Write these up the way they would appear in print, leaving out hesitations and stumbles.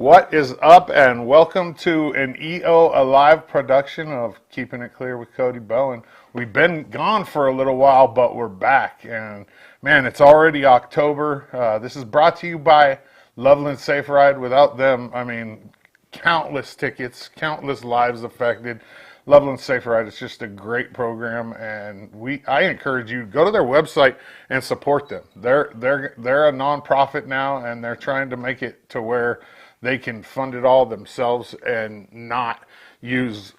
What is up, and welcome to an EO Alive production of Keeping It Clear with Cody Bowen. We've been gone for a little while, but we're back, and man, it's already October. This is brought to you by Loveland Safe Ride. Without them, I mean, countless tickets, countless lives affected. Loveland Safe Ride is just a great program, and I encourage you to go to their website and support them. They're a nonprofit now, and they're trying to make it to where they can fund it all themselves and not use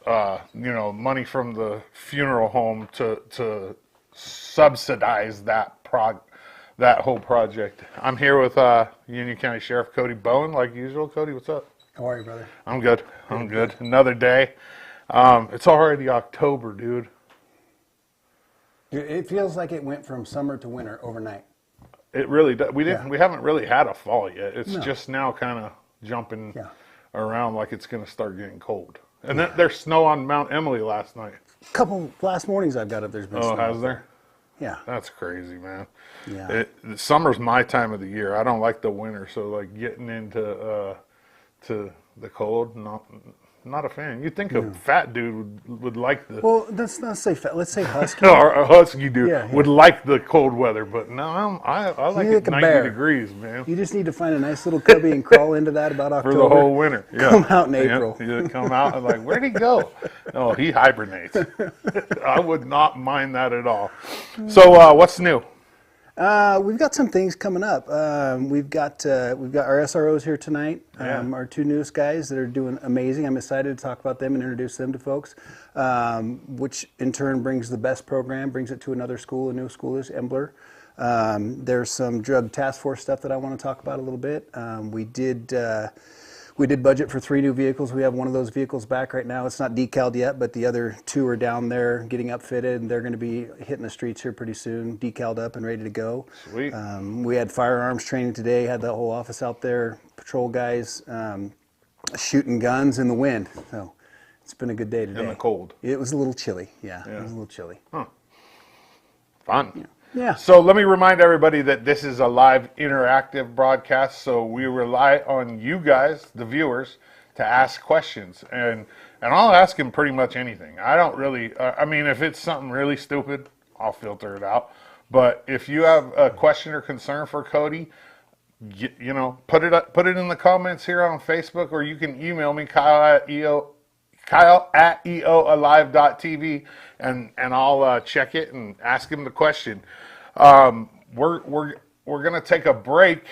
money from the funeral home to subsidize that whole project. I'm here with Union County Sheriff Cody Bowen, like usual. Cody, what's up? How are you, brother? I'm good. I'm good. Another day. It's already October, dude. It feels like it went from summer to winter overnight. It really does. We haven't really had a fall yet. It's No. just now kind of jumping around like it's going to start getting cold. And then there's snow on Mount Emily last night. Couple last mornings I've got up there's been snow. Oh, has there? Yeah. That's crazy, man. Yeah. Summer's my time of the year. I don't like the winter, so like getting into to the cold, not a fan. You'd think a fat dude would like the... Well, let's not say fat. Let's say husky. or a husky dude Yeah. would like the cold weather, but no, I like it like a 90 bear. degrees, man. You just need to find a nice little cubby and crawl into that about October. For the whole winter. Yeah. Come out in April. Yeah, come out and like, where'd he go? Oh, he hibernates. I would not mind that at all. So what's new? We've got some things coming up. We've got our SROs here tonight. Our two newest guys that are doing amazing. I'm excited to talk about them and introduce them to folks, which in turn brings the best program, brings it to another school. A new school is Embler. There's some drug task force stuff that I want to talk about a little bit. We did budget for 3 new vehicles. We have one of those vehicles back right now. It's not decaled yet, but the other 2 are down there getting upfitted, and they're going to be hitting the streets here pretty soon, decaled up and ready to go. Sweet. We had firearms training today, had the whole office out there, patrol guys shooting guns in the wind. So it's been a good day today. In the cold. It was a little chilly, yeah. It was a little chilly. Huh. Fun. Yeah. So let me remind everybody that this is a live interactive broadcast, so we rely on you guys, the viewers, to ask questions. And I'll ask him pretty much anything. I don't really, if it's something really stupid, I'll filter it out. But if you have a question or concern for Cody, put it in the comments here on Facebook, or you can email me, Kyle at eoalive.tv, and I'll check it and ask him the question. We're going to take a break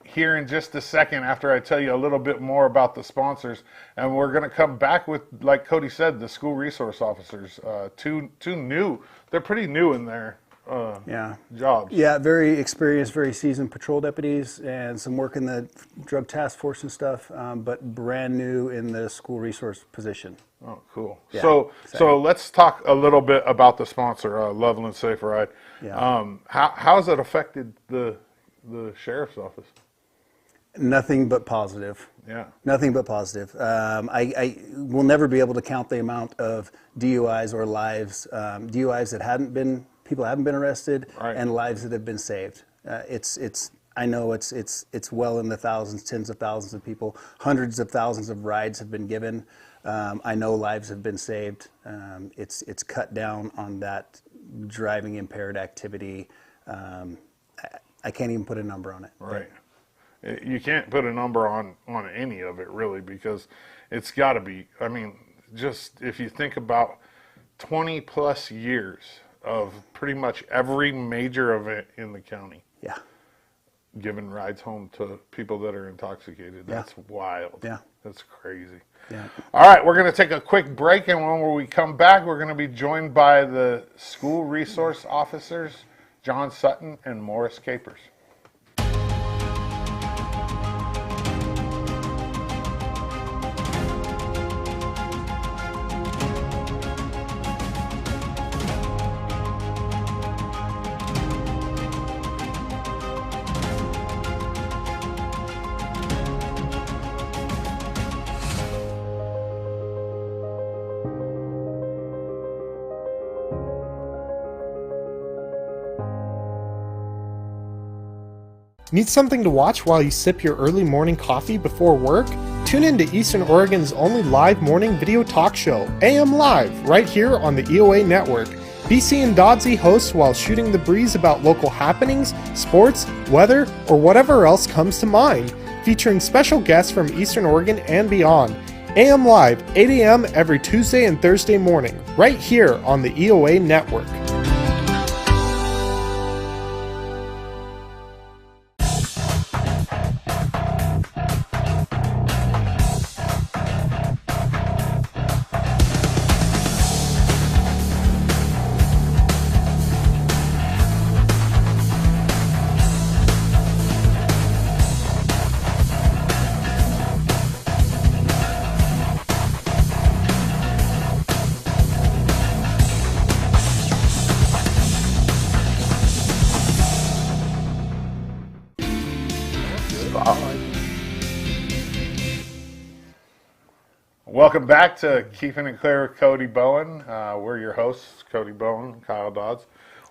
here in just a second after I tell you a little bit more about the sponsors, and we're going to come back with, like Cody said, the school resource officers. Two new. They're pretty new in their jobs. Yeah, very experienced, very seasoned patrol deputies, and some work in the drug task force and stuff, but brand new in the school resource position. Oh, cool. Yeah, so let's talk a little bit about the sponsor, Loveland Safe Ride. Yeah. How has it affected the sheriff's office? Nothing but positive. Yeah. Nothing but positive. I will never be able to count the amount of DUIs or lives, DUIs that people haven't been arrested, right, and lives that have been saved. I know it's well in the thousands, tens of thousands of people, hundreds of thousands of rides have been given. I know lives have been saved. It's cut down on that driving impaired activity. I can't even put a number on it. Right. You can't put a number on any of it, really, because it's got to be, just if you think about 20 plus years of pretty much every major event in the county. Yeah. Giving rides home to people that are intoxicated. That's wild. Yeah. That's crazy. Yeah. All right, we're going to take a quick break, and when we come back, we're going to be joined by the school resource officers, John Sutton and Morris Capers. Need something to watch while you sip your early morning coffee before work? Tune in to Eastern Oregon's only live morning video talk show, AM Live, right here on the EOA network. BC and Dodsey hosts while shooting the breeze about local happenings, sports, weather, or whatever else comes to mind, featuring special guests from Eastern Oregon and beyond. AM Live, 8 a.m. every Tuesday and Thursday morning, right here on the EOA network. Welcome back to Keepin It Clear with Cody Bowen. We're your hosts, Cody Bowen, Kyle Dodds.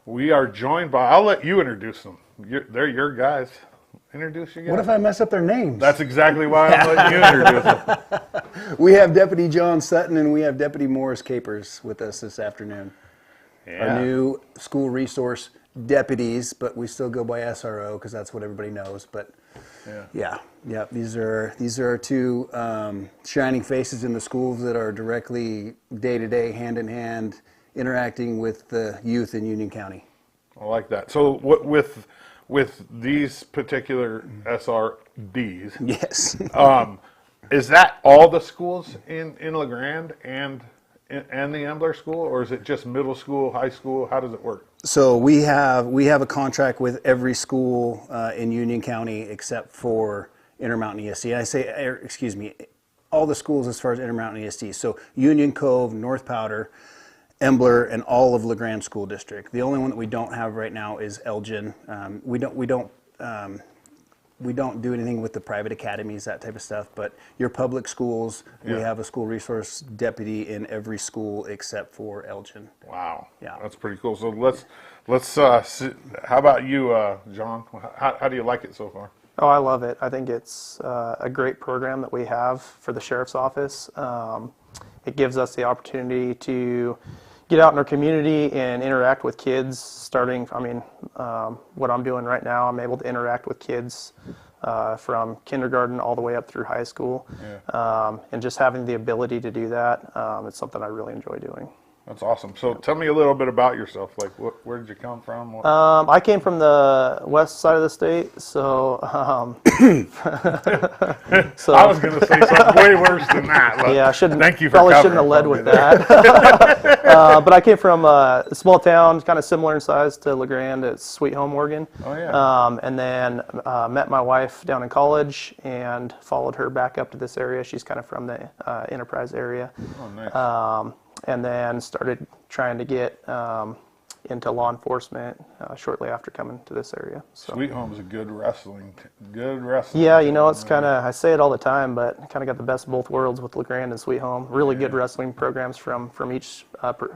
We are joined by, I'll let you introduce them. They're your guys. Introduce you guys. What if I mess up their names? That's exactly why I'm letting you introduce them. We have Deputy John Sutton and we have Deputy Morris Capers with us this afternoon. Yeah. Our new school resource deputies, but we still go by SRO because that's what everybody knows. But yeah. These are our two shining faces in the schools that are directly day to day, hand in hand, interacting with the youth in Union County. I like that. So with these particular SRDs, Yes. Is that all the schools in LeGrand and the Ambler School, or is it just middle school, high school? How does it work? So we have a contract with every school in Union County except for Intermountain ESD. I say, all the schools as far as Intermountain ESD. So Union Cove, North Powder, Embler, and all of LeGrand School District. The only one that we don't have right now is Elgin. We don't do anything with the private academies, that type of stuff. But your public schools, we have a school resource deputy in every school except for Elgin. Wow. Yeah. That's pretty cool. So let's see. How about you, John? How do you like it so far? Oh, I love it. I think it's a great program that we have for the Sheriff's Office. It gives us the opportunity to get out in our community and interact with kids what I'm doing right now, I'm able to interact with kids from kindergarten all the way up through high school. Yeah. And just having the ability to do that, it's something I really enjoy doing. That's awesome. So tell me a little bit about yourself. Like, where did you come from? I came from the west side of the state, so... so I was going to say something way worse than that. But yeah, thank you for probably covering shouldn't have led for with me that. But I came from a small town, kind of similar in size to LeGrand. It's Sweet Home, Oregon. Oh, yeah. And then met my wife down in college and followed her back up to this area. She's kind of from the Enterprise area. Oh, nice. And then started trying to get into law enforcement shortly after coming to this area. So. Sweet Home is a good wrestling. Yeah, it's kind of, I say it all the time, but kind of got the best of both worlds with LeGrand and Sweet Home. Really good wrestling programs from each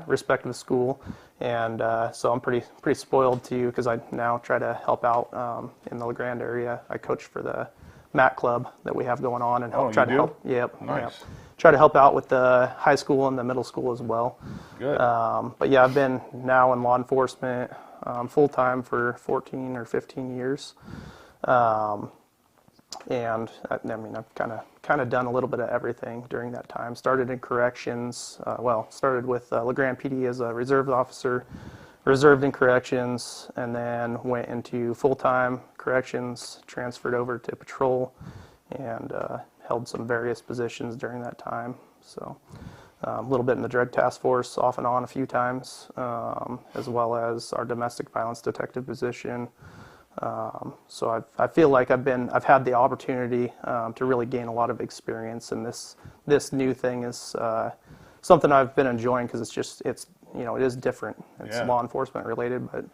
respective school. And so I'm pretty spoiled too, because I now try to help out in the LeGrand area. I coach for the MAC club that we have going on and help help. Yep. Nice. Yep. Try to help out with the high school and the middle school as well. Good. But yeah, I've been now in law enforcement full time for 14 or 15 years. And I've kind of done a little bit of everything during that time. Started in corrections. Started with LeGrand PD as a reserve officer, reserved in corrections, and then went into full-time corrections, transferred over to patrol, and held some various positions during that time. So a little bit in the drug task force off and on a few times, as well as our domestic violence detective position. So I feel like I've had the opportunity to really gain a lot of experience, and this new thing is something I've been enjoying because it is different. It's law enforcement related, but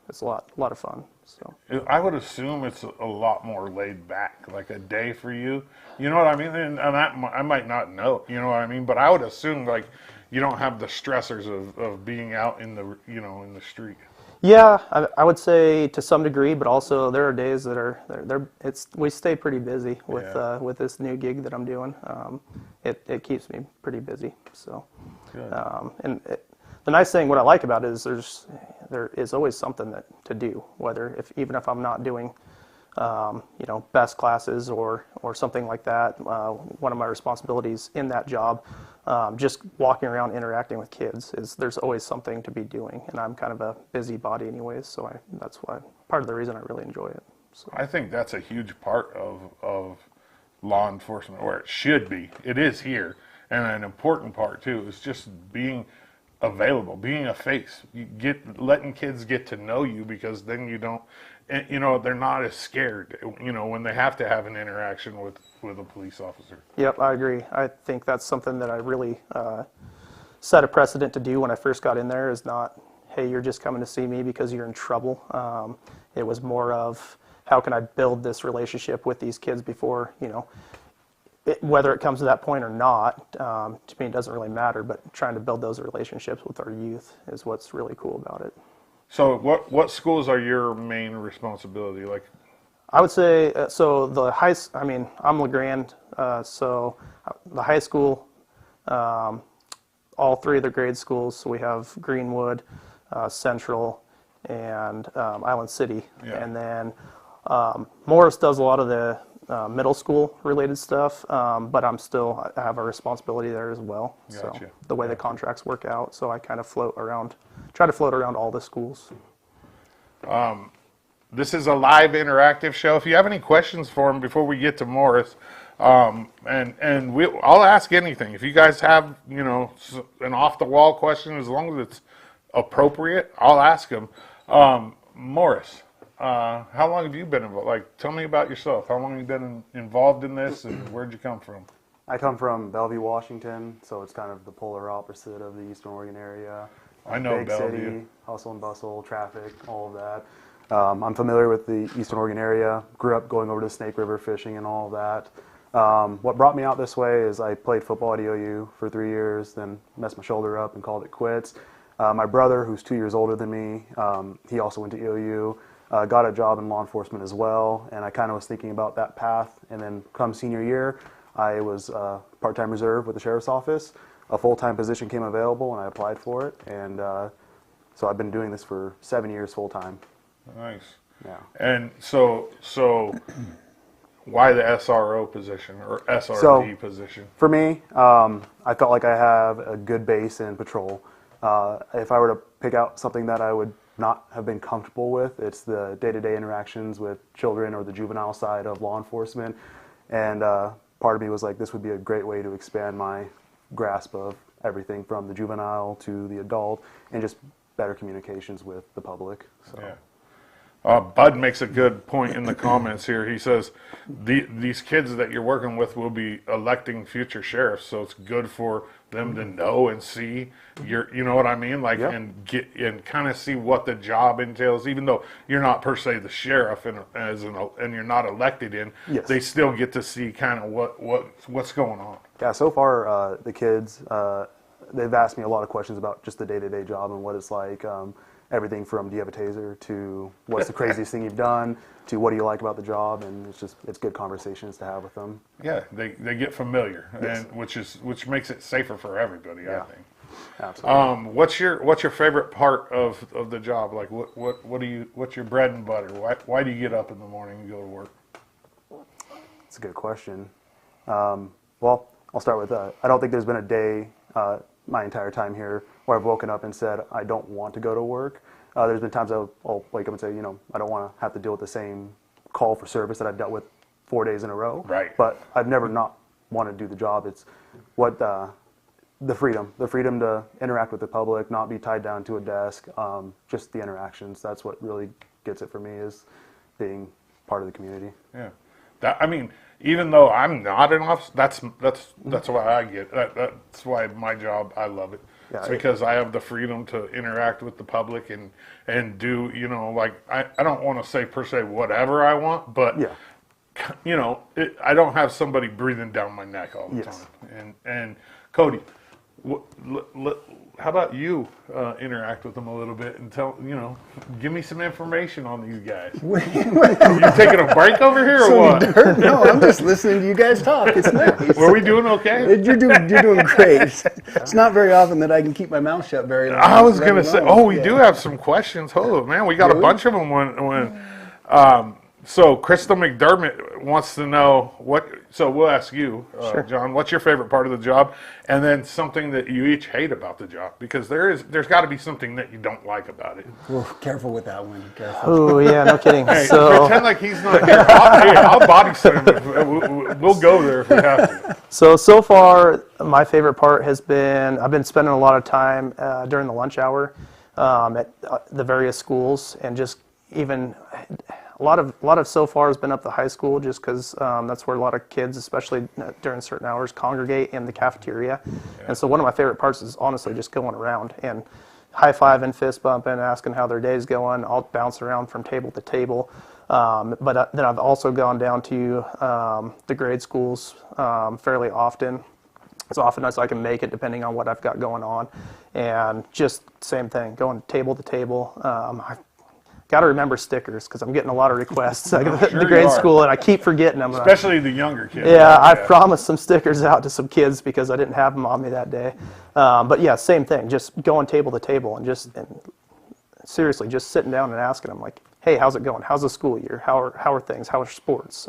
it's a lot of fun. So I would assume it's a lot more laid back, like a day for you. You know what I mean? And I might not know. You know what I mean? But I would assume like you don't have the stressors of being out in the in the street. Yeah, I would say to some degree, but also there are days that are we stay pretty busy with this new gig that I'm doing. It keeps me pretty busy. So, the nice thing, what I like about it is there is always something to do. Whether even if I'm not doing best classes or something like that. One of my responsibilities in that job, just walking around interacting with kids, is there's always something to be doing, and I'm kind of a busybody anyways, so that's why part of the reason I really enjoy it. So. I think that's a huge part of law enforcement, where it should be. It is here, and an important part too is just being available, being a face. Letting kids get to know you, because then you don't. They're not as scared, when they have to have an interaction with a police officer. Yep, I agree. I think that's something that I really set a precedent to do when I first got in there, is not, hey, you're just coming to see me because you're in trouble. It was more of, how can I build this relationship with these kids before, whether it comes to that point or not, to me it doesn't really matter, but trying to build those relationships with our youth is what's really cool about it. So what schools are your main responsibility? Like, I would say, so I'm LeGrand, so the high school, all three of the grade schools, so we have Greenwood, Central, and Island City. Yeah. And then Morris does a lot of the middle school related stuff, but I have a responsibility there as well. Gotcha. So the way the contracts work out, so I kind of try to float around all the schools. This is a live interactive show. If you have any questions for him before we get to Morris, I'll ask anything. If you guys have an off the wall question, as long as it's appropriate, I'll ask him. Morris, how long have you been involved? Like, tell me about yourself. How long have you been involved in this, and where'd you come from? I come from Bellevue, Washington, so it's kind of the polar opposite of the Eastern Oregon area. I know Big Bellevue. City, hustle and bustle, traffic, all of that. I'm familiar with the Eastern Oregon area. Grew up going over to Snake River fishing and all of that. What brought me out this way is I played football at EOU for 3 years, then messed my shoulder up and called it quits. My brother, who's 2 years older than me, he also went to EOU. Got a job in law enforcement as well, and I kind of was thinking about that path. And then come senior year, I was part-time reserve with the sheriff's office. A full-time position came available, and I applied for it. And so I've been doing this for 7 years full-time. Nice. Yeah. And so why the SRO position or SRD position? For me, I felt like I have a good base in patrol. If I were to pick out something that I would not have been comfortable with, it's the day-to-day interactions with children or the juvenile side of law enforcement. And part of me was like, this would be a great way to expand my grasp of everything from the juvenile to the adult, and just better communications with the public. So. Yeah. Bud makes a good point in the comments here. He says these kids that you're working with will be electing future sheriffs, so it's good for them to know and see you know what I mean, like, yep. and kind of see what the job entails. Even though you're not per se the sheriff and you're not elected in, yes. They still get to see kind of what's going on. Yeah. So far, the kids they've asked me a lot of questions about just the day-to-day job and what it's like. Everything from, do you have a taser, to what's the craziest thing you've done, to what do you like about the job, and it's good conversations to have with them. Yeah, they get familiar, yes. And which makes it safer for everybody, yeah. I think. Absolutely. What's your favorite part of the job? Like, what's your bread and butter? Why do you get up in the morning and go to work? That's a good question. Well, I'll start with I don't think there's been a day my entire time here where I've woken up and said, I don't want to go to work. There's been times I'll wake up and say, I don't want to have to deal with the same call for service that I've dealt with 4 days in a row. Right. But I've never not wanted to do the job. It's what the freedom to interact with the public, not be tied down to a desk, just the interactions. That's what really gets it for me, is being part of the community. Yeah. Even though I'm not an officer, that's why I get that's why my job, I love it. Yeah, it's because I have the freedom to interact with the public and do, like, I don't want to say per se whatever I want, but yeah. I don't have somebody breathing down my neck all the yes. time. And Cody, How about you interact with them a little bit and give me some information on you guys. You taking a break over here or what? No, I'm just listening to you guys talk. It's nice. Were we doing okay? You're doing great. It's not very often that I can keep my mouth shut very long. I was going to say, we do have some questions. Oh, man, we got a bunch of them so Crystal McDermott wants to know so we'll ask you, Sure. John, what's your favorite part of the job? And then something that you each hate about the job, because there's got to be something that you don't like about it. Well, careful with that one. Careful. Oh yeah, no kidding. Hey, So pretend like he's not here. I'll body slam him. We'll go there if we have to. So far, my favorite part has been I've been spending a lot of time during the lunch hour at the various schools, and just even a lot of so far has been up the high school, just because that's where a lot of kids, especially during certain hours, congregate in the cafeteria. And so one of my favorite parts is honestly just going around and high-fiving, fist bumping, asking how their day's going. I'll bounce around from table to table. But then I've also gone down to the grade schools fairly often, as often as I can make it, depending on what I've got going on. And just same thing, going table to table. I've got to remember stickers, because I'm getting a lot of requests at the grade school, and I keep forgetting them. Especially the younger kids. Yeah, I promised some stickers out to some kids because I didn't have them on me that day. But yeah, same thing, just going table to table and seriously just sitting down and asking them, like, hey, how's it going? How's the school year? How are things? How are sports?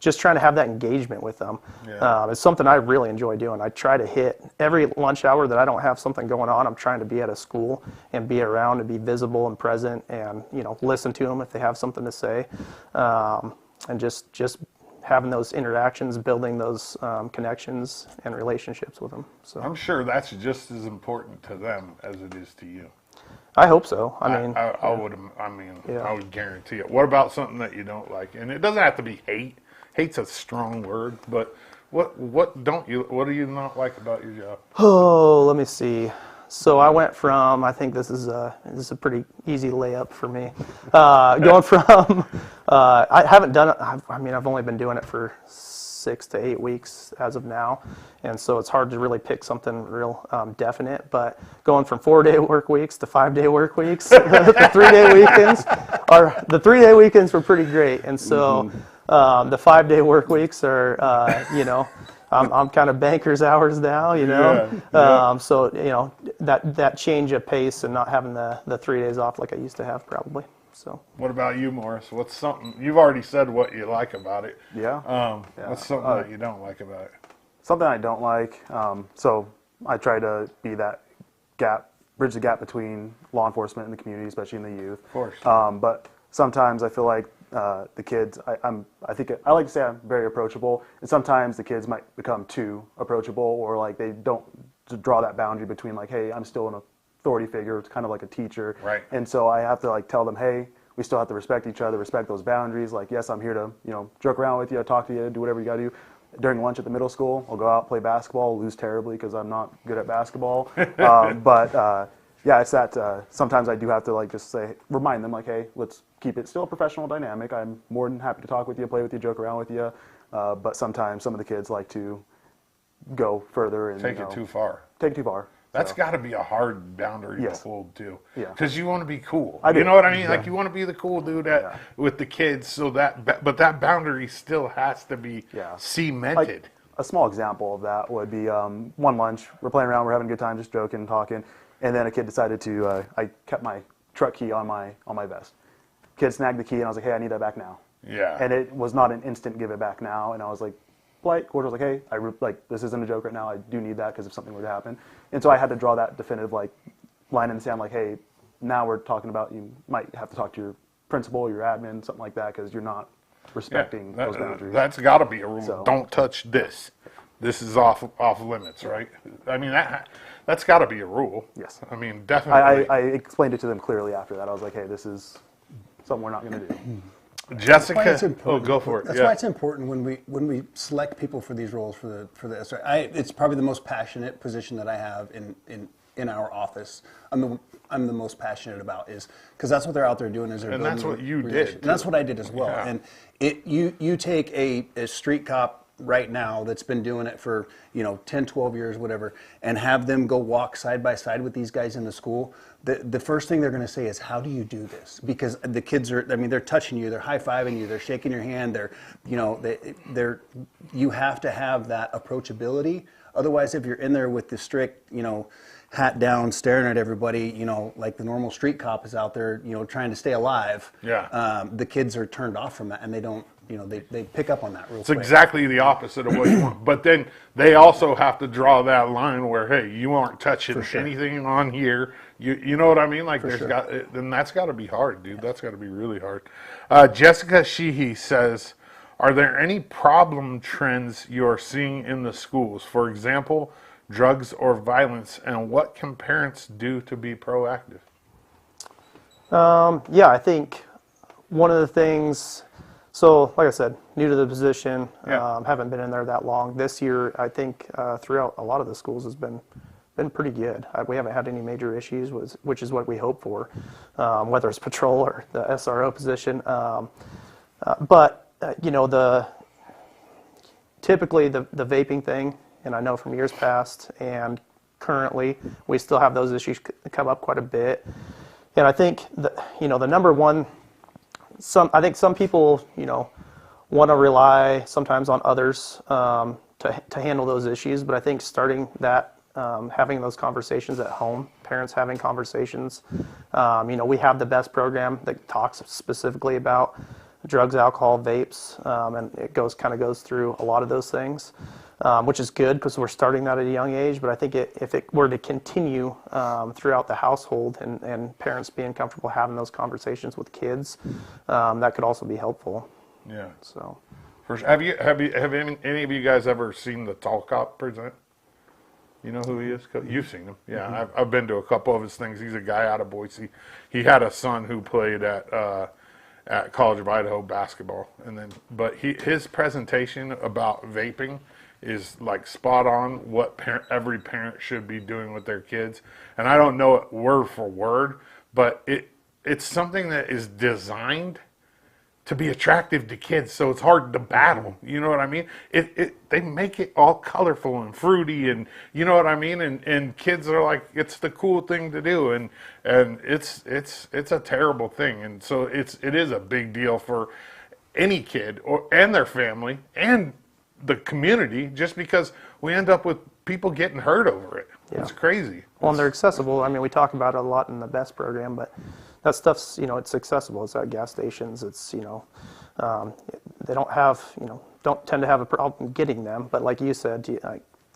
Just trying to have that engagement with them. Yeah. It's something I really enjoy doing. I try to hit every lunch hour that I don't have something going on. I'm trying to be at a school and be around and be visible and present, and listen to them if they have something to say, and just having those interactions, building those connections and relationships with them. So I'm sure that's just as important to them as it is to you. I hope so. I would guarantee it. What about something that you don't like? And it doesn't have to be hate. Hate's a strong word, but what do you not like about your job? Oh, let me see. So I went from, I think this is a pretty easy layup for me. Going from, I haven't done it. I've only been doing it for 6 to 8 weeks as of now, and so it's hard to really pick something real definite. But going from 4-day work weeks to 5-day work weeks, the 3-day weekends were pretty great, and so the 5-day work weeks are, I'm kind of banker's hours now, so that change of pace and not having the 3 days off like I used to have probably. So. What about you, Morris? What's something you've already said what you like about it? Yeah. What's something that you don't like about it? Something I don't like. So I try to be that bridge the gap between law enforcement and the community, especially in the youth. Of course. But sometimes I feel like the kids. I think I like to say I'm very approachable, and sometimes the kids might become too approachable, or like they don't draw that boundary between like, hey, I'm still an authority figure. It's kind of like a teacher. Right. And so I have to like tell them, hey, we still have to respect each other, respect those boundaries. Like, yes, I'm here to, joke around with you, talk to you, do whatever you got to do. During lunch at the middle school, I'll go out, play basketball, lose terribly because I'm not good at basketball. Yeah, it's that sometimes I do have to like just remind them like, hey, let's keep it still a professional dynamic. I'm more than happy to talk with you, play with you, joke around with you. But sometimes some of the kids like to go further and take it too far. Take it too far. That's got to be a hard boundary Yes. to hold too. Yeah. Because you want to be cool. I do. You know what I mean? Yeah. Like you want to be the cool dude with the kids. So but that boundary still has to be cemented. Like, a small example of that would be one lunch. We're playing around. We're having a good time, just joking, talking. And then a kid decided to. I kept my truck key on my vest. Kid snagged the key, and I was like, "Hey, I need that back now." Yeah. And it was not an instant give it back now. And I was like, polite. Cordial was like, "Hey, this isn't a joke right now. I do need that because if something were to happen." And so I had to draw that definitive line in the sand. Like, "Hey, now we're talking about you might have to talk to your principal, your admin, something like that, because you're not respecting those boundaries." That's got to be a rule. So- Don't touch this. This is off limits, right? I mean that's got to be a rule. Yes. I mean definitely. I explained it to them clearly after that. I was like, "Hey, this is something we're not going to do." Jessica, That's why it's important. go for it. That's why it's important when we select people for these roles for the SRA. It's probably the most passionate position that I have in our office. I'm the most passionate about is because that's what they're out there doing. And that's what you did, And that's what I did as well. Yeah. And you take a street cop right now that's been doing it for 10, 12 years, whatever, and have them go walk side by side with these guys in the school, the first thing they're going to say is, how do you do this? Because the kids are, I mean, they're touching you, they're high-fiving you, they're shaking your hand, you have to have that approachability. Otherwise, if you're in there with the strict, hat down, staring at everybody, like the normal street cop is out there, trying to stay alive. Yeah. The kids are turned off from that, and they don't, they pick up on that real It's quick. exactly the opposite of what you want. But then they also have to draw that line where, hey, you aren't touching anything on here. You know what I mean? Like, then that's got to be hard, dude. That's got to be really hard. Jessica Sheehy says, are there any problem trends you're seeing in the schools? For example, drugs or violence, and what can parents do to be proactive? Yeah, I think one of the things, so like I said, new to the position, haven't been in there that long. This year, I think throughout a lot of the schools has been pretty good. We haven't had any major issues, which is what we hope for, whether it's patrol or the SRO position. But typically the vaping thing, and I know from years past and currently, we still have those issues come up quite a bit. And I think the number one, I think some people, want to rely sometimes on others to handle those issues. But I think starting that, having those conversations at home, parents having conversations. We have the best program that talks specifically about drugs, alcohol, vapes, and it goes through a lot of those things, which is good because we're starting that at a young age. But I think if it were to continue throughout the household and parents being comfortable having those conversations with kids, that could also be helpful. Yeah. So, First, have any of you guys ever seen the Tall Cop present? You know who he is? You've seen him. Yeah, Mm-hmm. I've been to a couple of his things. He's a guy out of Boise. He had a son who played at College of Idaho basketball, but his presentation about vaping is like spot on what every parent should be doing with their kids. And I don't know it word for word, but it's something that is designed to be attractive to kids, so it's hard to battle. You know what I mean? They make it all colorful and fruity, and you know what I mean. And kids are like, it's the cool thing to do, and it's a terrible thing. And so it is a big deal for any kid and their family and the community, just because we end up with people getting hurt over it. Yeah. It's crazy. well, and they're accessible. I mean, we talk about it a lot in the BEST program, but that stuff's, it's accessible. It's at gas stations. It's, they don't tend to have a problem getting them. But like you said,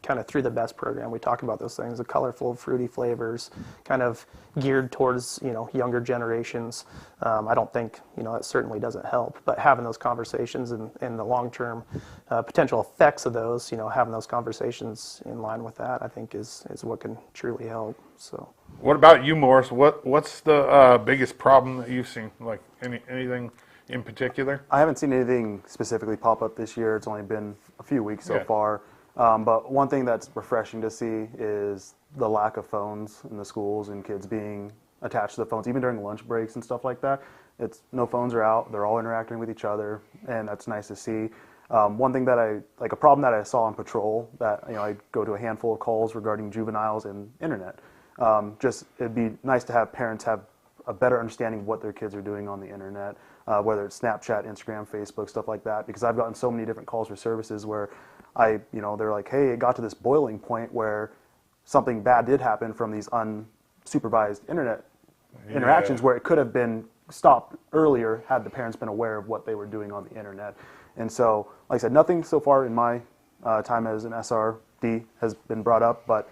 kind of through the BEST program, we talk about those things, the colorful, fruity flavors, kind of geared towards, younger generations. I don't think, that certainly doesn't help. But having those conversations and the long-term potential effects of those, having those conversations in line with that, I think is what can truly help. So. What about you, Morris? What's the biggest problem that you've seen? Like anything in particular? I haven't seen anything specifically pop up this year. It's only been a few weeks so Yeah. far. But one thing that's refreshing to see is the lack of phones in the schools and kids being attached to the phones, even during lunch breaks and stuff like that. It's no phones are out. They're all interacting with each other, and that's nice to see. One thing that a problem that I saw on patrol that, I go to a handful of calls regarding juveniles and internet. It'd be nice to have parents have a better understanding of what their kids are doing on the internet, whether it's Snapchat, Instagram, Facebook, stuff like that, because I've gotten so many different calls for services where they're like, hey, it got to this boiling point where something bad did happen from these unsupervised internet interactions where it could have been stopped earlier had the parents been aware of what they were doing on the internet. And so, like I said, nothing so far in my time as an SRD has been brought up, but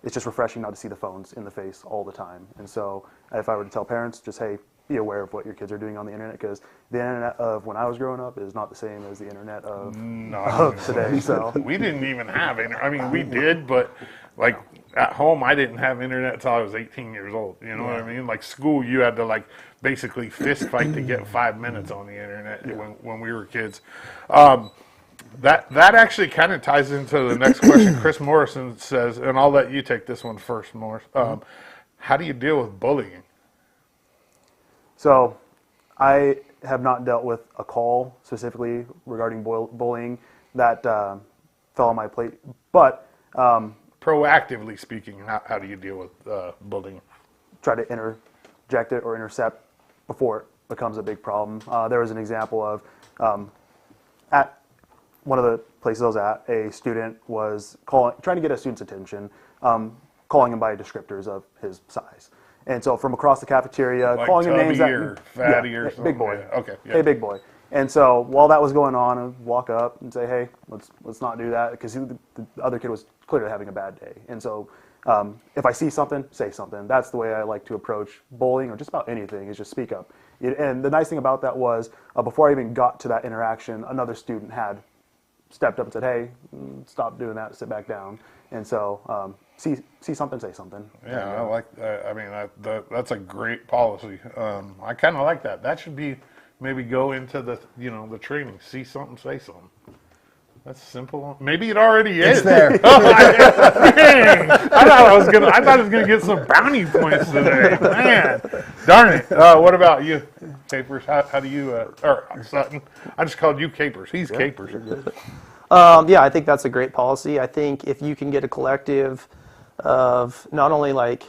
it's just refreshing not to see the phones in the face all the time. And so if I were to tell parents, just, hey, be aware of what your kids are doing on the internet, because the internet of when I was growing up is not the same as the internet of today. So We didn't even have internet. I mean, we did, but like at home, I didn't have internet until I was 18 years old. You know what I mean? Like school, you had to like basically fist fight to get 5 minutes on the internet when we were kids. That actually kind of ties into the next question. Chris Morrison says, and I'll let you take this one first, Morris. How do you deal with bullying? So I have not dealt with a call specifically regarding bullying. that fell on my plate. But Proactively speaking, how do you deal with bullying? try to interject it or intercept before it becomes a big problem. There was an example of at one of the places I was at, a student was trying to get a student's attention, calling him by descriptors of his size. And so from across the cafeteria, Like calling him names tubby that or fatty or hey, something? big boy. Yeah, okay, yeah. Hey, big boy. And so while that was going on, I'd walk up and say, hey, let's not do that, because the other kid was clearly having a bad day. And so if I see something, say something. That's the way I like to approach bullying or just about anything, is just speak up. And the nice thing about that was before I even got to that interaction, another student had stepped up and said, hey, stop doing that, sit back down. And so see something, say something. Yeah, I like that. I mean, that's a great policy. I kind of like that. That should be maybe go into the the training. See something, say something. That's simple. Maybe it already is. It's there. Dang. I thought I was gonna get some brownie points today. Man, darn it. What about you, Capers? How do you or Sutton? I just called you Capers. He's Capers. Yeah, I think that's a great policy. I think if you can get a collective of not only like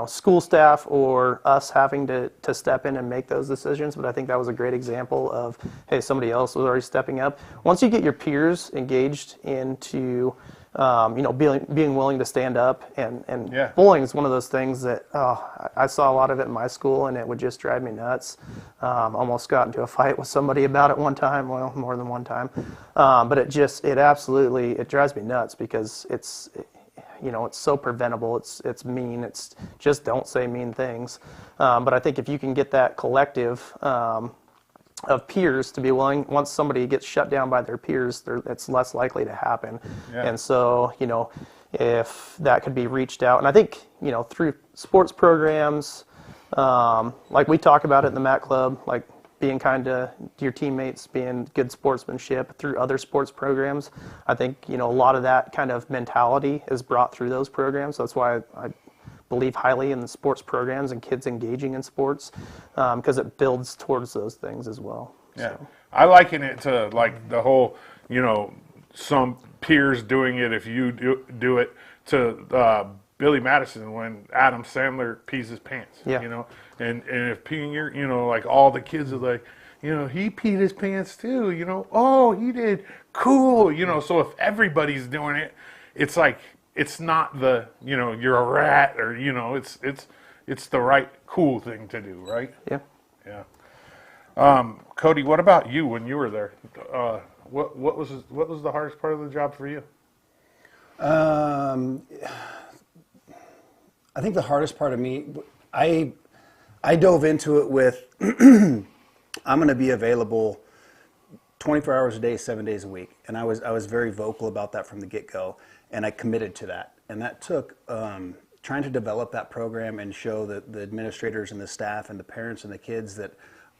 school staff or us having to step in and make those decisions, but I think that was a great example of, hey, somebody else was already stepping up. Once you get your peers engaged into being willing to stand up, and Yeah. bullying is one of those things that I saw a lot of it in my school, and it would just drive me nuts. Almost got into a fight with somebody about it one time, well, more than one time. But it absolutely drives me nuts, because it's so preventable. It's mean. It's just don't say mean things. But I think if you can get that collective of peers to be willing, once somebody gets shut down by their peers, it's less likely to happen. Yeah. And so, if that could be reached out, and I think, through sports programs, like we talk about it in the Mat Club, like being kind to your teammates, being good sportsmanship through other sports programs. I think, a lot of that kind of mentality is brought through those programs. That's why I believe highly in the sports programs and kids engaging in sports, because it builds towards those things as well. Yeah, So. I liken it to like the whole, some peers doing it if you do it, to Billy Madison when Adam Sandler pees his pants. Yeah. And if peeing your, like all the kids are like, he peed his pants too. Oh, he did, cool. So if everybody's doing it, it's like it's not the you're a rat, or it's the right cool thing to do, right? Yeah. Yeah. Cody, what about you when you were there? What was the hardest part of the job for you? I think the hardest part of me, I dove into it with, I'm going to be available 24 hours a day, 7 days a week. And I was very vocal about that from the get-go, and I committed to that. And that took trying to develop that program and show the administrators and the staff and the parents and the kids that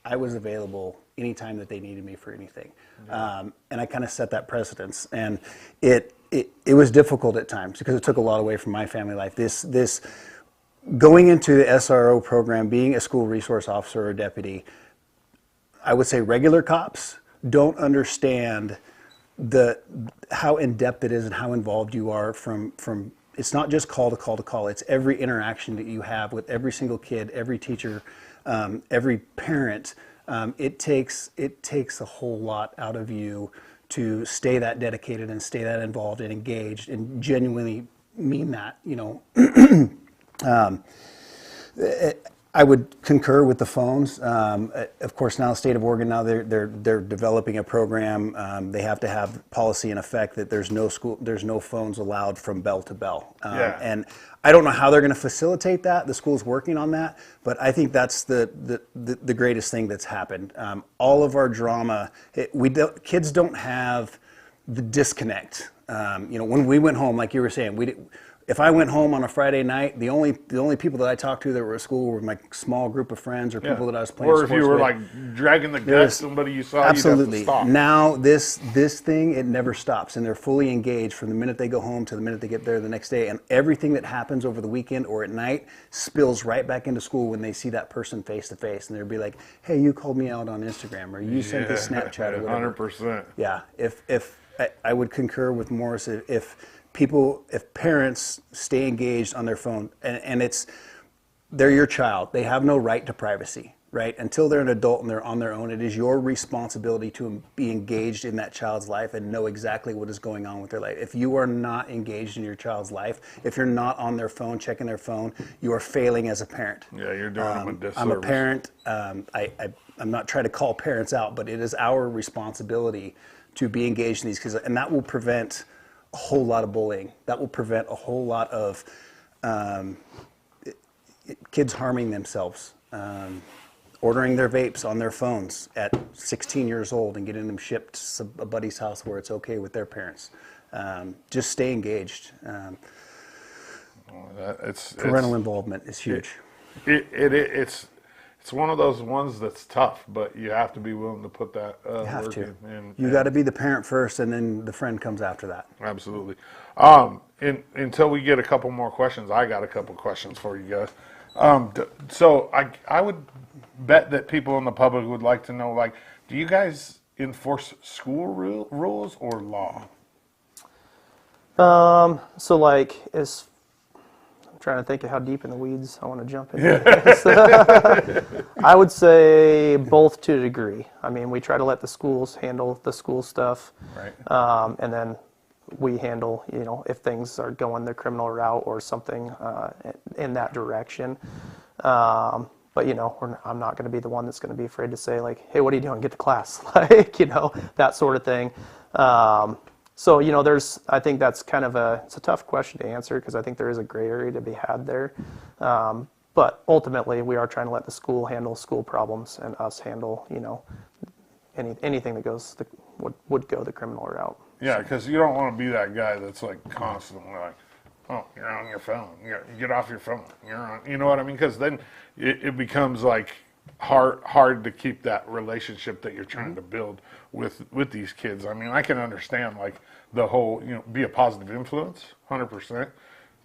I was available anytime that they needed me for anything. And I kind of set that precedence. And it was difficult at times, because it took a lot away from my family life. This going into the SRO program, being a school resource officer or deputy, I would say regular cops don't understand how in-depth it is and how involved you are from it's not just call to call to call. It's every interaction that you have with every single kid, every teacher, every parent. It takes a whole lot out of you to stay that dedicated and stay that involved and engaged and genuinely mean that. I would concur with the phones. Of course, now the state of Oregon, now they're developing a program. They have to have policy in effect that there's no phones allowed from bell to bell. Yeah. And I don't know how they're going to facilitate that. The school's working on that, but I think that's the greatest thing that's happened. All of our drama, kids don't have the disconnect When we went home, like you were saying, if I went home on a Friday night, the only people that I talked to that were at school were my small group of friends or people that I was playing Or sports if you were with. like dragging the guts, somebody you saw, Absolutely. you'd have to stop. Now this thing, it never stops, and they're fully engaged from the minute they go home to the minute they get there the next day. And everything that happens over the weekend or at night spills right back into school when they see that person face to face, and they'll be like, "Hey, you called me out on Instagram, or you sent this Snapchat, or whatever." 100%. Yeah. If I would concur with Morris, if parents stay engaged on their phone, and they're your child, they have no right to privacy, right? Until they're an adult and they're on their own, it is your responsibility to be engaged in that child's life and know exactly what is going on with their life. If you are not engaged in your child's life, if you're not on their phone, checking their phone, you are failing as a parent. Yeah, you're doing them a disservice. I'm a parent. I'm not trying to call parents out, but it is our responsibility to be engaged in these kids, and that will prevent a whole lot of bullying. That will prevent a whole lot of kids harming themselves, ordering their vapes on their phones at 16 years old and getting them shipped to a buddy's house where it's okay with their parents. Just stay engaged. Parental involvement is huge. It's one of those ones that's tough, but you have to be willing to put that work in. You got to be the parent first, and then the friend comes after that. Absolutely. Until we get a couple more questions, I got a couple questions for you guys. So I would bet that people in the public would like to know, like, do you guys enforce school rules or law? So like, I'm trying to think of how deep in the weeds I want to jump into this. I would say both to a degree. I mean, we try to let the schools handle the school stuff. Right. And then we handle, if things are going the criminal route or something in that direction. But, I'm not going to be the one that's going to be afraid to say, like, hey, what are you doing? Get to class. Like, that sort of thing. So, I think that's kind of it's a tough question to answer because I think there is a gray area to be had there. But ultimately, we are trying to let the school handle school problems and us handle, anything that would go the criminal route. Yeah, because you don't want to be that guy that's like constantly like, oh, you're on your phone. Get off your phone. You're on. You know what I mean? Because then it becomes like hard to keep that relationship that you're trying to build with these kids. I mean, I can understand like the whole, be a positive influence, 100%.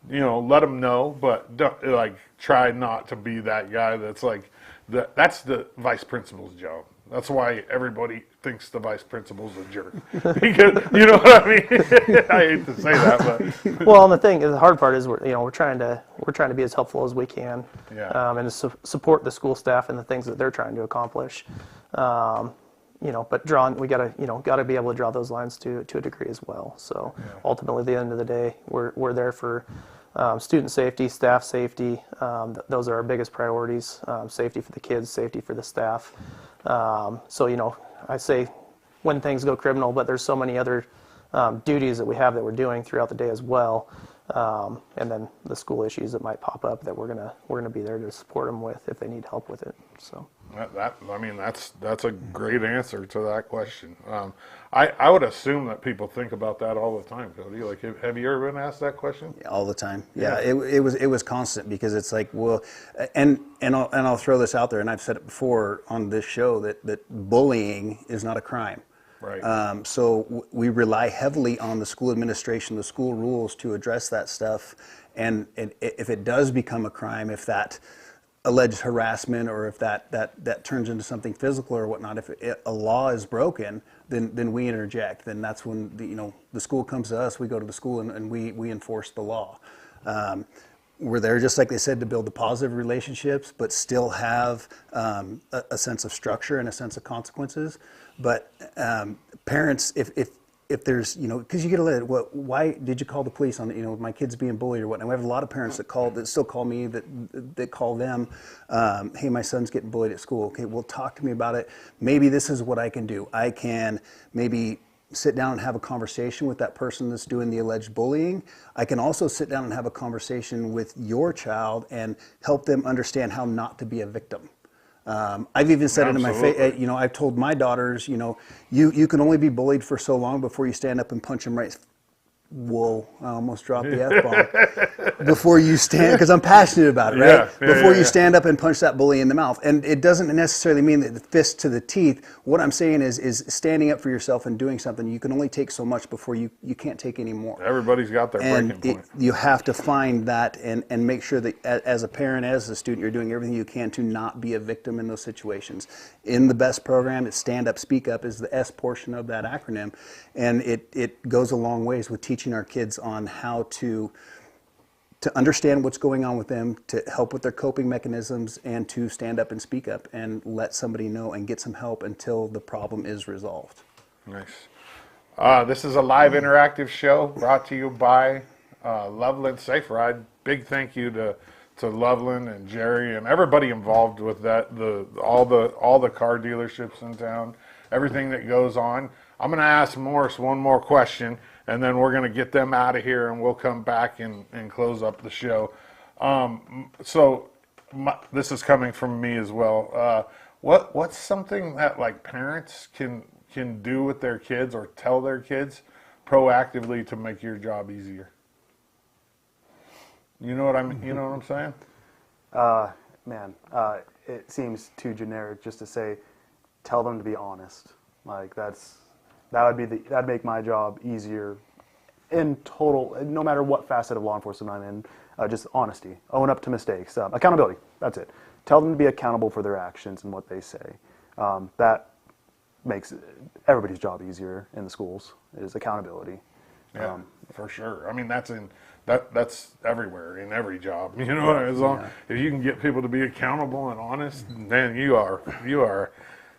Let them know, but don't, like, try not to be that guy that's like that's the vice principal's job. That's why everybody thinks the vice principal's a jerk. Because, you know what I mean? I hate to say that, but well, and the hard part is we're trying to be as helpful as we can, and to support the school staff and the things that they're trying to accomplish. But we gotta be able to draw those lines to a degree as well. So ultimately, at the end of the day, we're there for student safety, staff safety. Those are our biggest priorities. Safety for the kids, safety for the staff. So I say when things go criminal, but there's so many other duties that we have that we're doing throughout the day as well, and then the school issues that might pop up that we're gonna be there to support them with if they need help with it. So that's a great answer to that question. I would assume that people think about that all the time, Cody. Like, have you ever been asked that question? All the time. Yeah. It was constant because it's like, well, and I'll throw this out there, and I've said it before on this show that bullying is not a crime. Right. So we rely heavily on the school administration, the school rules to address that stuff. And if it does become a crime, if that alleged harassment or if that turns into something physical or whatnot, if a law is broken, then we interject. Then that's when the school comes to us. We go to the school and we enforce the law. We're there, just like they said, to build the positive relationships, but still have a sense of structure and a sense of consequences. But parents, if there's, because you get a letter, why did you call the police on, my kid's being bullied or whatnot? We have a lot of parents that still call me, that call them, hey, my son's getting bullied at school. Okay, well, talk to me about it. Maybe this is what I can do. I can maybe sit down and have a conversation with that person that's doing the alleged bullying. I can also sit down and have a conversation with your child and help them understand how not to be a victim. I've even said it in my face. I've told my daughters, you can only be bullied for so long before you stand up and punch them whoa, I almost dropped the F-bomb, before you stand, because I'm passionate about it, right? Before you stand up and punch that bully in the mouth. And it doesn't necessarily mean that the fist to the teeth. What I'm saying is standing up for yourself and doing something. You can only take so much before you can't take any more. Everybody's got their breaking point. You have to find that and make sure that as a parent, as a student, you're doing everything you can to not be a victim in those situations. In the BEST program, it's Stand Up, Speak Up is the S portion of that acronym. And it goes a long ways with teaching our kids on how to understand what's going on with them, to help with their coping mechanisms, and to stand up and speak up and let somebody know and get some help until the problem is resolved. Nice. This is a live interactive show brought to you by Loveland Safe Ride. Big thank you to Loveland and Jerry and everybody involved with that, all the car dealerships in town, everything that goes on. I'm going to ask Morris one more question, and then we're going to get them out of here, and we'll come back and close up the show. This is coming from me as well. What's something that like parents can do with their kids or tell their kids proactively to make your job easier? You know what I'm saying? It seems too generic just to say, tell them to be honest. Like that'd make my job easier in total, no matter what facet of law enforcement I'm in. Just honesty, own up to mistakes, accountability. That's it. Tell them to be accountable for their actions and what they say. That makes everybody's job easier in the schools, is accountability. Yeah, for sure. I mean, that's everywhere in every job. You know, as long if you can get people to be accountable and honest, then you are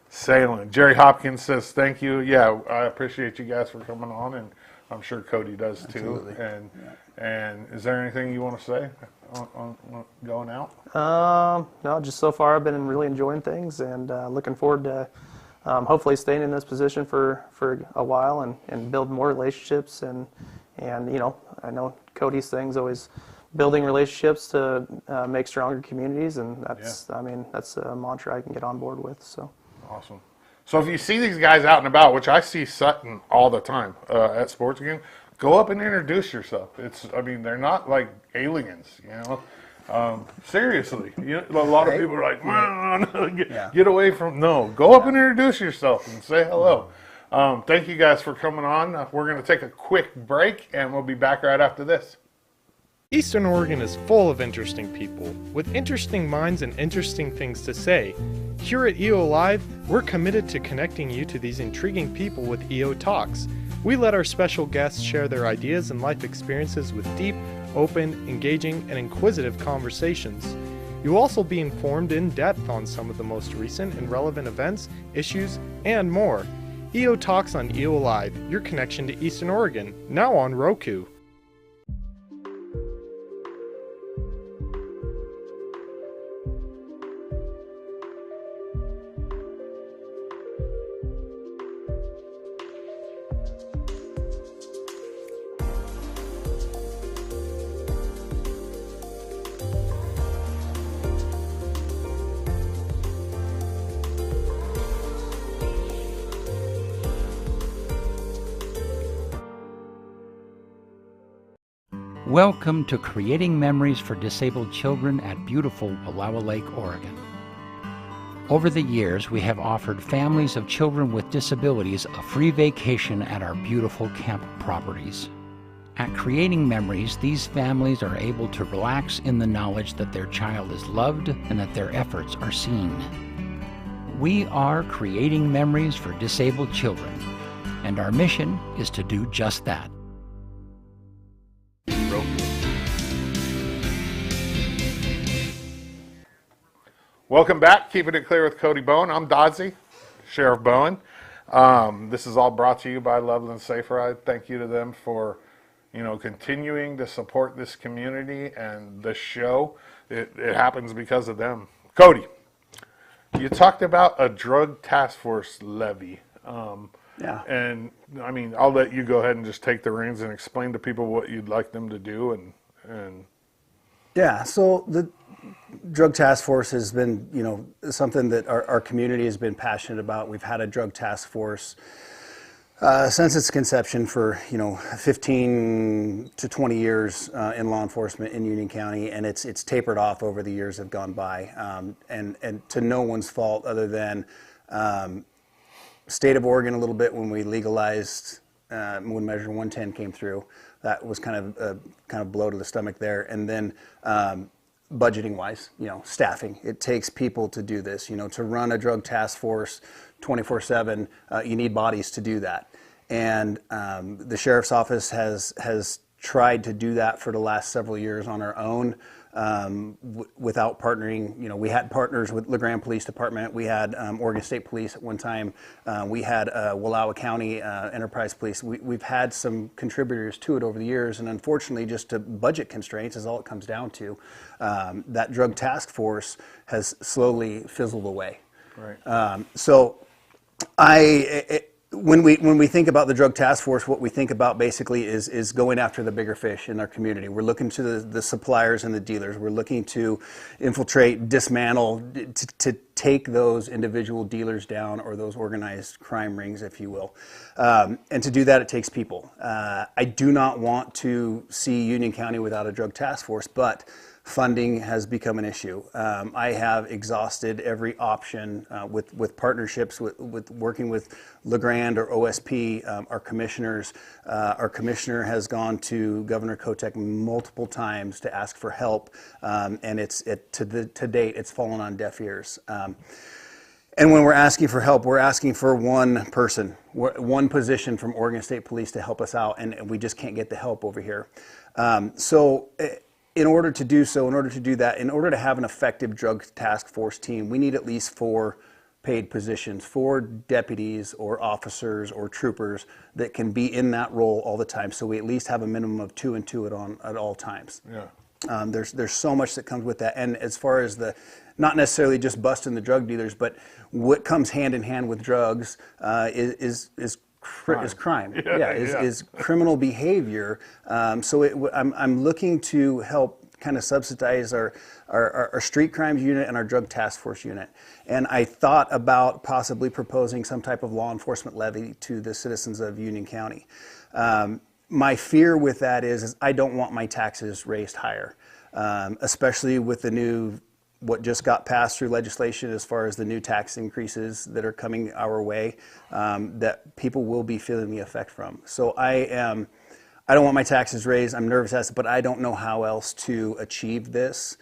sailing. Jerry Hopkins says thank you. Yeah, I appreciate you guys for coming on, and I'm sure Cody does too. Absolutely. And is there anything you want to say on going out? No, just so far I've been really enjoying things, and looking forward to hopefully staying in this position for a while and build more relationships and you know, I know Cody's thing's always building relationships to make stronger communities, and that's I mean that's a mantra I can get on board with. So awesome. So if you see these guys out and about, which I see Sutton all the time at sports games, go up and introduce yourself. I mean, they're not like aliens, you know. Seriously, a lot of people are like, get away from. No, go up and introduce yourself and say hello. Thank you guys for coming on. We're going to take a quick break, and we'll be back right after this. Eastern Oregon is full of interesting people, with interesting minds and interesting things to say. Here at EO Live, we're committed to connecting you to these intriguing people with EO Talks. We let our special guests share their ideas and life experiences with deep, open, engaging, and inquisitive conversations. You'll also be informed in depth on some of the most recent and relevant events, issues, and more. EO Talks on EO Live, your connection to Eastern Oregon, now on Roku. Welcome to Creating Memories for Disabled Children at beautiful Wallowa Lake, Oregon. Over the years, we have offered families of children with disabilities a free vacation at our beautiful camp properties. At Creating Memories, these families are able to relax in the knowledge that their child is loved and that their efforts are seen. We are Creating Memories for Disabled Children, and our mission is to do just that. Welcome back. Keeping it clear with Cody Bowen. I'm Dodzy, Sheriff Bowen. This is all brought to you by Loveland Safe Ride. Thank you to them for, continuing to support this community and this show. It happens because of them. Cody, you talked about a drug task force levy. And I mean, I'll let you go ahead and just take the reins and explain to people what you'd like them to do. Yeah, so the drug task force has been, something that our community has been passionate about. We've had a drug task force Since its conception for 15 to 20 years in law enforcement in Union County, and it's tapered off over the years have gone by, and to no one's fault other than state of Oregon a little bit when we legalized when Measure 110 came through. That was kind of blow to the stomach there, and then budgeting wise, staffing. It takes people to do this. To run a drug task force 24/7, you need bodies to do that. And the sheriff's office has tried to do that for the last several years on our own, without partnering. We had partners with LeGrand Police Department. We had Oregon State Police at one time. We had Wallowa County Enterprise Police. We've had some contributors to it over the years, and unfortunately, just to budget constraints is all it comes down to. That drug task force has slowly fizzled away. Right. When we think about the drug task force, what we think about basically is going after the bigger fish in our community. We're looking to the suppliers and the dealers. We're looking to infiltrate, dismantle, to take those individual dealers down, or those organized crime rings, if you will. And to do that, it takes people. I do not want to see Union County without a drug task force, but funding has become an issue. I have exhausted every option with partnerships, with working with LeGrand or OSP, our commissioners. Our commissioner has gone to Governor Kotek multiple times to ask for help, and to date, it's fallen on deaf ears. And when we're asking for help, we're asking for one person, one position from Oregon State Police to help us out, and we just can't get the help over here. In order to do that, in order to have an effective drug task force team, we need at least 4 paid positions, 4 deputies or officers or troopers that can be in that role all the time. So we at least have a minimum of 2 and 2 at all times. Yeah. There's so much that comes with that. And as far as not necessarily just busting the drug dealers, but what comes hand in hand with drugs is crime. Is criminal behavior. I'm looking to help kind of subsidize our street crimes unit and our drug task force unit. And I thought about possibly proposing some type of law enforcement levy to the citizens of Union County. My fear with that is I don't want my taxes raised higher, especially with what just got passed through legislation as far as the new tax increases that are coming our way, that people will be feeling the effect from. So I don't want my taxes raised. I'm nervous, but I don't know how else to achieve this.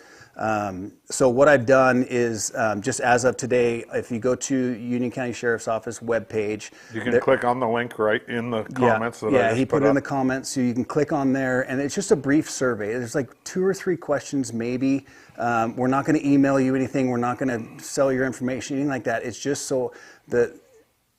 So what I've done is, just as of today, if you go to Union County Sheriff's Office webpage, you can click on the link right in the comments. He put it in the comments, so you can click on there, and it's just a brief survey. There's like 2 or 3 questions, maybe. We're not going to email you anything. We're not going to sell your information, anything like that. It's just so that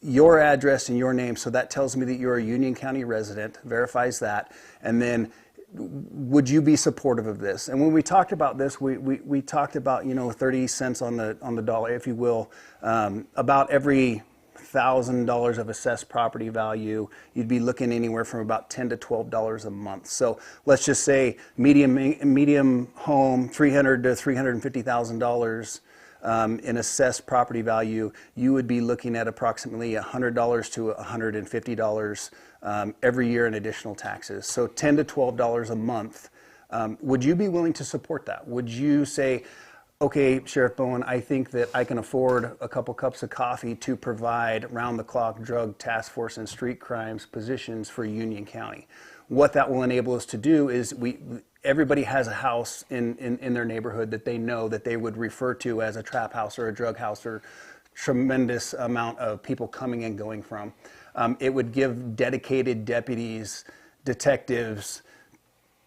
your address and your name, so that tells me that you're a Union County resident, verifies that, and then would you be supportive of this? And when we talked about this, we talked about 30 cents on the dollar, if you will, about every $1,000 of assessed property value, you'd be looking anywhere from about $10 to $12 a month. So let's just say medium home, $300,000 to $350,000. In assessed property value, you would be looking at approximately $100 to $150 every year in additional taxes. So $10 to $12 a month. Would you be willing to support that? Would you say, okay, Sheriff Bowen, I think that I can afford a couple cups of coffee to provide round-the-clock drug task force and street crimes positions for Union County? What that will enable us to do is everybody has a house in their neighborhood that they know that they would refer to as a trap house or a drug house, or tremendous amount of people coming and going from. It would give dedicated deputies, detectives,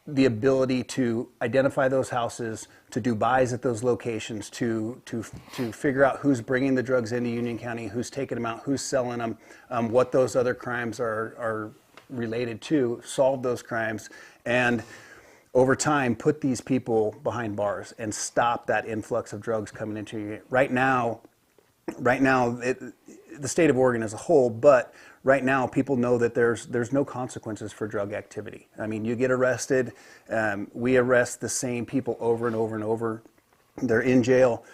the ability to identify those houses, to do buys at those locations, to figure out who's bringing the drugs into Union County, who's taking them out, who's selling them, what those other crimes are related to, solve those crimes, and over time put these people behind bars and stop that influx of drugs coming into you. Right now, the state of Oregon as a whole, but right now people know that there's no consequences for drug activity. I mean, you get arrested, we arrest the same people over and over and over. They're in jail.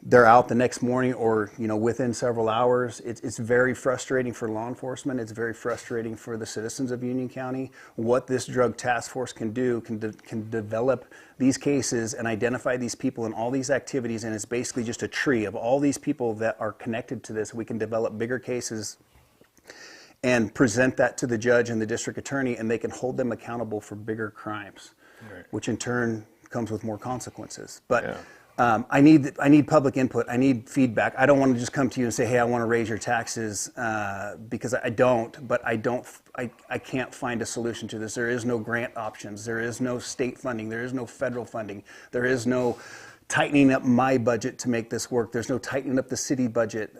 they're out the next morning or within several hours. It's very frustrating for law enforcement. It's very frustrating for the citizens of Union County. What this drug task force can do can develop these cases and identify these people and all these activities, and it's basically just a tree of all these people that are connected to this. We can develop bigger cases and present that to the judge and the district attorney, and they can hold them accountable for bigger crimes, Right. which in turn comes with more consequences. But Yeah. I need public input. I need feedback. I don't want to just come to you and say, hey, I want to raise your taxes, because I don't. But I can't find a solution to this. There is no grant options. There is no state funding. There is no federal funding. There is no tightening up my budget to make this work. There's no tightening up the city budget.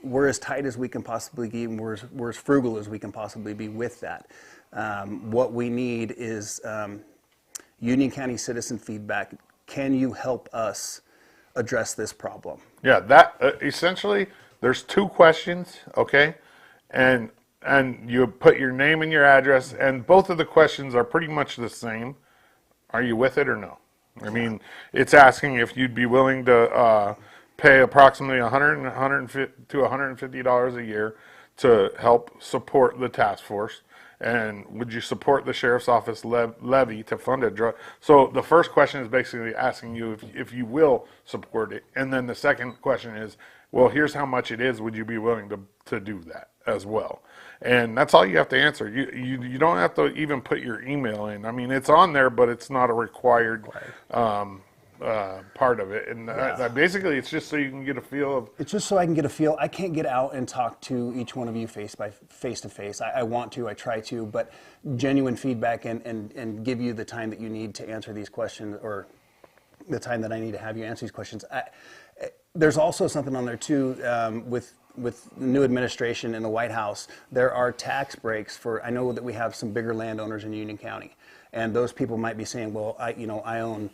We're as tight as we can possibly be, and we're as frugal as we can possibly be with that. What we need is Union County citizen feedback. Can you help us address this problem? Yeah, that essentially, there's 2 questions, okay, and you put your name and your address, and both of the questions are pretty much the same. Are you with it or no? I mean, it's asking if you'd be willing to pay approximately $150 to $150 a year to help support the task force. And would you support the sheriff's office levy to fund a drug? So the first question is basically asking you if you will support it. And then the second question is, well, here's how much it is. Would you be willing to do that as well? And that's all you have to answer. You don't have to even put your email in. I mean, it's on there, but it's not a required part of it. And basically, it's just so you can get a feel of. It's just so I can get a feel. I can't get out and talk to each one of you face to face. I want to, I try to, but genuine feedback and give you the time that you need to answer these questions, or the time that I need to have you answer these questions. There's also something on there too, with the new administration in the White House. There are tax breaks for. I know that we have some bigger landowners in Union County, and those people might be saying, well, I own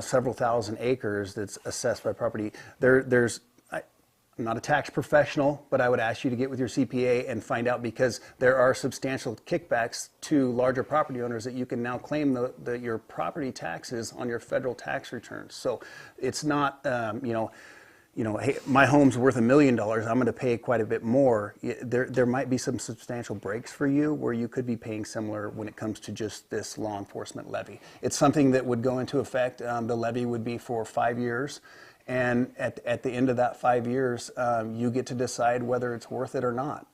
several thousand acres that's assessed by property. I'm not a tax professional, but I would ask you to get with your CPA and find out, because there are substantial kickbacks to larger property owners that you can now claim your property taxes on your federal tax returns. So it's not, hey, my home's worth $1 million, I'm going to pay quite a bit more. There might be some substantial breaks for you where you could be paying similar when it comes to just this law enforcement levy. It's something that would go into effect. The levy would be for 5 years. And at the end of that 5 years, you get to decide whether it's worth it or not.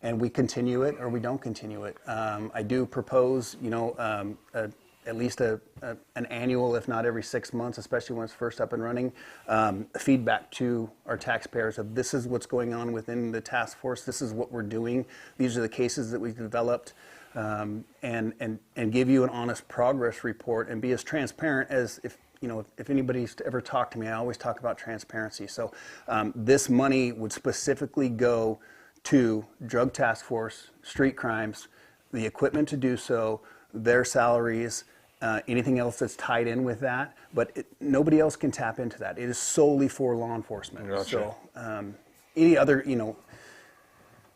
And we continue it or we don't continue it. I do propose, at least an annual, if not every 6 months, especially when it's first up and running, feedback to our taxpayers of this is what's going on within the task force. This is what we're doing. These are the cases that we've developed, and give you an honest progress report and be as transparent as if anybody's ever talked to me, I always talk about transparency. So this money would specifically go to drug task force, street crimes, the equipment to do so, their salaries, anything else that's tied in with that. But nobody else can tap into that. It is solely for law enforcement. Gotcha. So any other,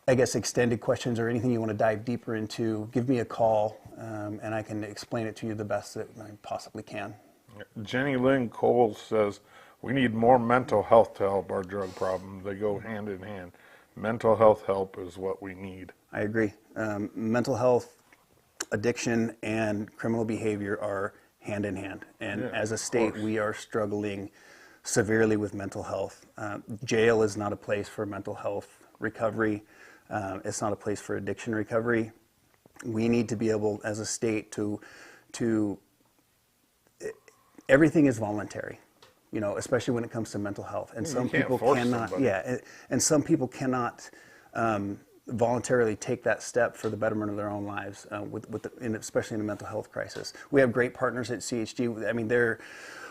I guess extended questions or anything you want to dive deeper into, give me a call, and I can explain it to you the best that I possibly can. Jenny Lynn Cole says, we need more mental health to help our drug problem. They go hand in hand. Mental health help is what we need. I agree. Mental health, addiction, and criminal behavior are hand in hand. And as a state, we are struggling severely with mental health. Jail is not a place for mental health recovery. It's not a place for addiction recovery. We need to be able, as a state, to everything is voluntary, especially when it comes to mental health. And some people cannot, and some people cannot voluntarily take that step for the betterment of their own lives, especially in a mental health crisis. We have great partners at CHG. I mean, they're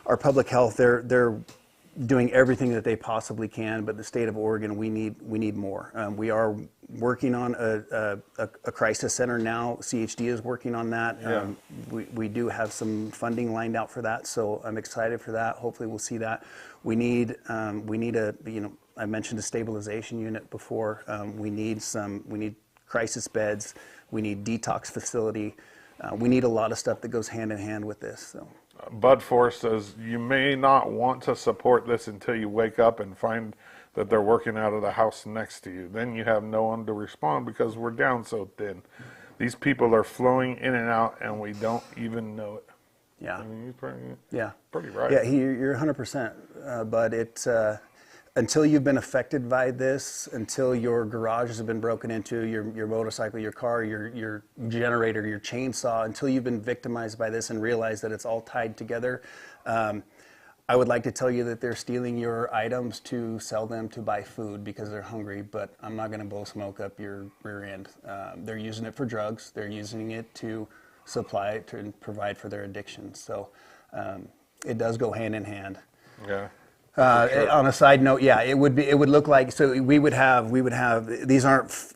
our public health. They're doing everything that they possibly can, but the state of Oregon, we need more. We are working on a crisis center now. CHD is working on that. Yeah. We do have some funding lined out for that, so I'm excited for that. Hopefully we'll see that. We need I mentioned a stabilization unit before. We need crisis beds. We need detox facility. we need a lot of stuff that goes hand in hand with this. So. Bud Force says, you may not want to support this until you wake up and find that they're working out of the house next to you. Then you have no one to respond because we're down so thin. These people are flowing in and out, and we don't even know it. Yeah. I mean, Yeah. pretty right. Yeah, you're 100%, Bud. It's until you've been affected by this, until your garages have been broken into, your motorcycle, your car, your generator, your chainsaw, until you've been victimized by this and realize that it's all tied together. I would like to tell you that they're stealing your items to sell them to buy food because they're hungry, but I'm not going to blow smoke up your rear end. They're using it for drugs. They're using it to supply it to and provide for their addictions. So it does go hand in hand. Yeah. On a side note, yeah, it would look like, so we would have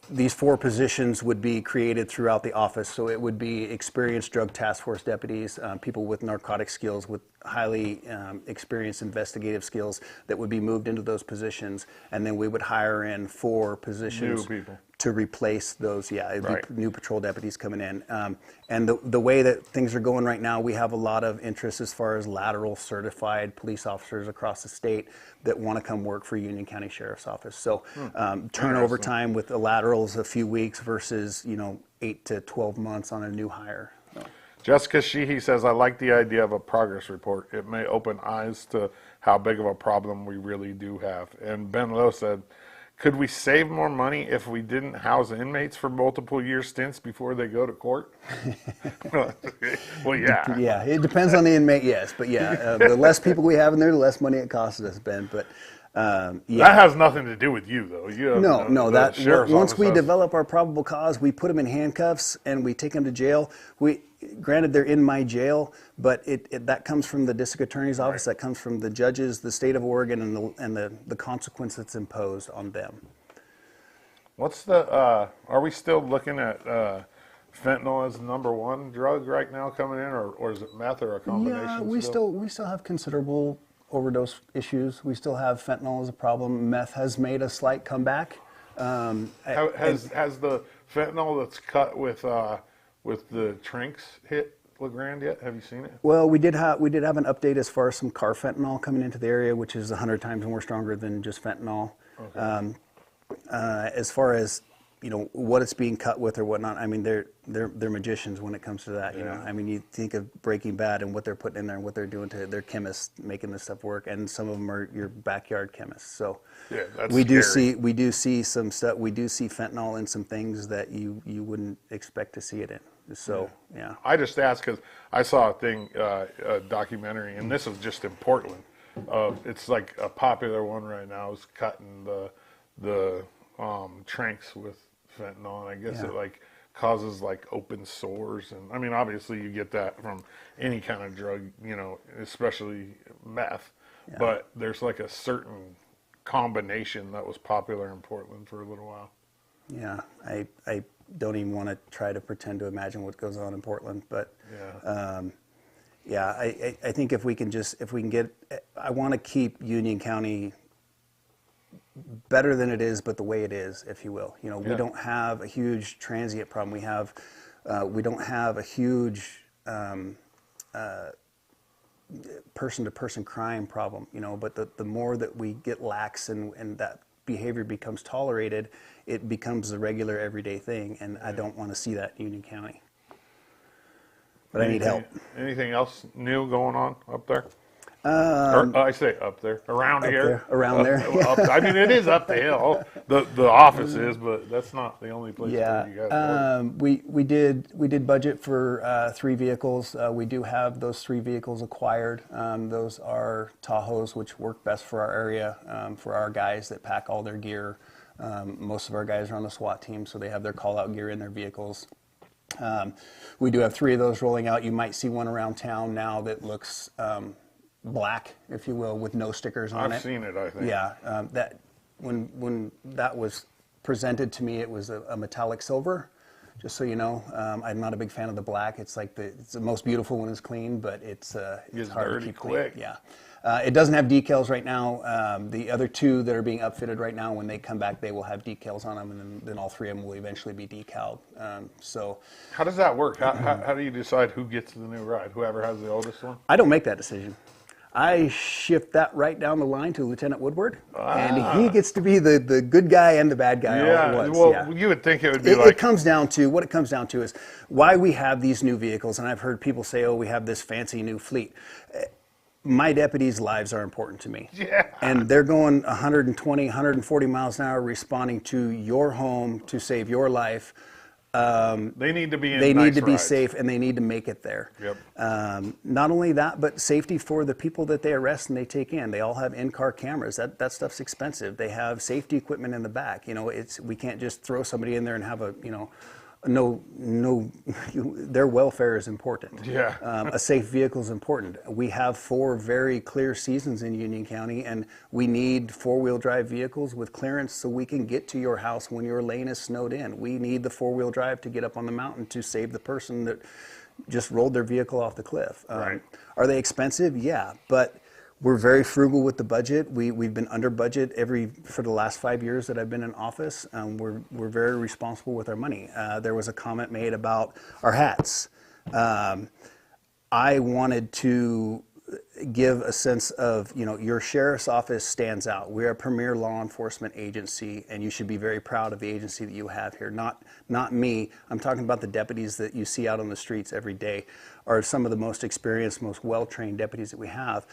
these 4 positions would be created throughout the office. So it would be experienced drug task force deputies, people with narcotic skills, with highly experienced investigative skills that would be moved into those positions, and then we would hire in 4 positions New people to replace those. Yeah, it'd right. be new patrol deputies coming in. And the way that things are going right now, we have a lot of interest as far as lateral certified police officers across the state that want to come work for Union County Sheriff's Office. So turnover time with the laterals a few weeks versus 8 to 12 months on a new hire. So. Jessica Sheehy says, I like the idea of a progress report. It may open eyes to how big of a problem we really do have. And Ben Lowe said, could we save more money if we didn't house inmates for multiple year stints before they go to court? Well, yeah. Yeah, it depends on the inmate, yes. But yeah, the less people we have in there, the less money it costs us, Ben. But yeah. That has nothing to do with you, though. No, that once we office develop our probable cause, we put them in handcuffs and we take them to jail. Granted, they're in my jail, but that comes from the district attorney's office. Right. That comes from the judges, the state of Oregon, and the consequence that's imposed on them. What's are we still looking at fentanyl as the #1 drug right now coming in, or is it meth or a combination? Yeah, we still have considerable overdose issues. We still have fentanyl as a problem. Meth has made a slight comeback. Has the fentanyl that's cut with the Trinks hit LeGrand yet? Have you seen it? Well, we did have an update as far as some car fentanyl coming into the area, which is 100 times more stronger than just fentanyl. Okay. As far as what it's being cut with or whatnot, I mean they're magicians when it comes to that. Yeah. I mean, you think of Breaking Bad and what they're putting in there and what they're doing to their chemists making this stuff work, and some of them are your backyard chemists. So yeah, that's we scary. do see some stuff. We do see fentanyl in some things that you wouldn't expect to see it in. So yeah. I just asked because I saw a documentary, and this is just in Portland. It's like a popular one right now is cutting the Tranks with fentanyl, and I guess it like causes like open sores, and I mean obviously you get that from any kind of drug, especially meth, but there's like a certain combination that was popular in Portland for a little while. Yeah, I don't even want to try to pretend to imagine what goes on in Portland, but I think if we can get, I want to keep Union County better than it is, but the way it is, if you will. We don't have a huge transient problem. We don't have a huge person-to-person crime problem. But the more that we get lax and that behavior becomes tolerated, it becomes a regular everyday thing, and I don't want to see that in Union County. But I need help. Anything else new going on up there? I say up there, around here. Around there. I mean, it is up the hill. The office is, but that's not the only place where you guys work. We did budget for 3 vehicles. We do have those 3 vehicles acquired. Those are Tahoes, which work best for our area, for our guys that pack all their gear. Most of our guys are on the SWAT team, so they have their call-out gear in their vehicles. We do have 3 of those rolling out. You might see one around town now that looks black, if you will, with no stickers on it. I've seen it, I think. Yeah, that when that was presented to me, it was a metallic silver, Just so you know, I'm not a big fan of the black. It's like it's the most beautiful when it's clean, but it's Gets hard dirty to keep quick. clean. Yeah. It doesn't have decals right now. The other two that are being upfitted right now, when they come back, they will have decals on them, and then all three of them will eventually be decaled. So How does that work? How do you decide who gets the new ride? Whoever has the oldest one? I don't make that decision. I shift that right down the line to Lieutenant Woodward, and he gets to be the good guy and the bad guy all at once. Well, you would think it would be It comes down to, what it comes down to is why we have these new vehicles, and I've heard people say, oh, we have this fancy new fleet. My deputies' lives are important to me. Yeah. And they're going 120, 140 miles an hour responding to your home to save your life. they need to be in They nice need to be rides. safe, and they need to make it there. Yep. Not only that, but safety for the people that they arrest and they take in. They all have in-car cameras. That stuff's expensive. They have safety equipment in the back. We can't just throw somebody in there and have their welfare is important. Yeah. A safe vehicle is important. We have 4 very clear seasons in Union County, and we need 4-wheel drive vehicles with clearance so we can get to your house when your lane is snowed in. We need the 4-wheel drive to get up on the mountain to save the person that just rolled their vehicle off the cliff. Right. Are they expensive? Yeah, but we're very frugal with the budget. We've been under budget for the last 5 years that I've been in office. We're very responsible with our money. There was a comment made about our hats. I wanted to give a sense of, your sheriff's office stands out. We're a premier law enforcement agency, and you should be very proud of the agency that you have here. Not me. I'm talking about the deputies that you see out on the streets every day are some of the most experienced, most well-trained deputies that we have.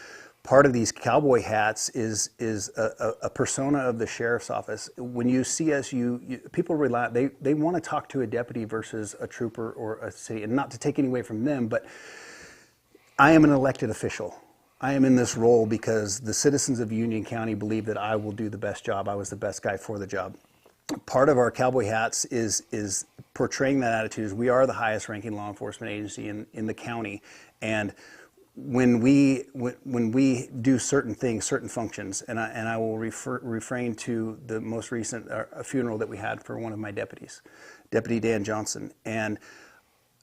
Part of these cowboy hats is a persona of the sheriff's office. When you see us, people rely. They want to talk to a deputy versus a trooper or a city, and not to take any away from them, but I am an elected official. I am in this role because the citizens of Union County believe that I will do the best job. I was the best guy for the job. Part of our cowboy hats is portraying that attitude. Is we are the highest ranking law enforcement agency in the county, and when we do certain things, certain functions, and I will refrain to the most recent funeral that we had for one of my deputies, Deputy Dan Johnson, and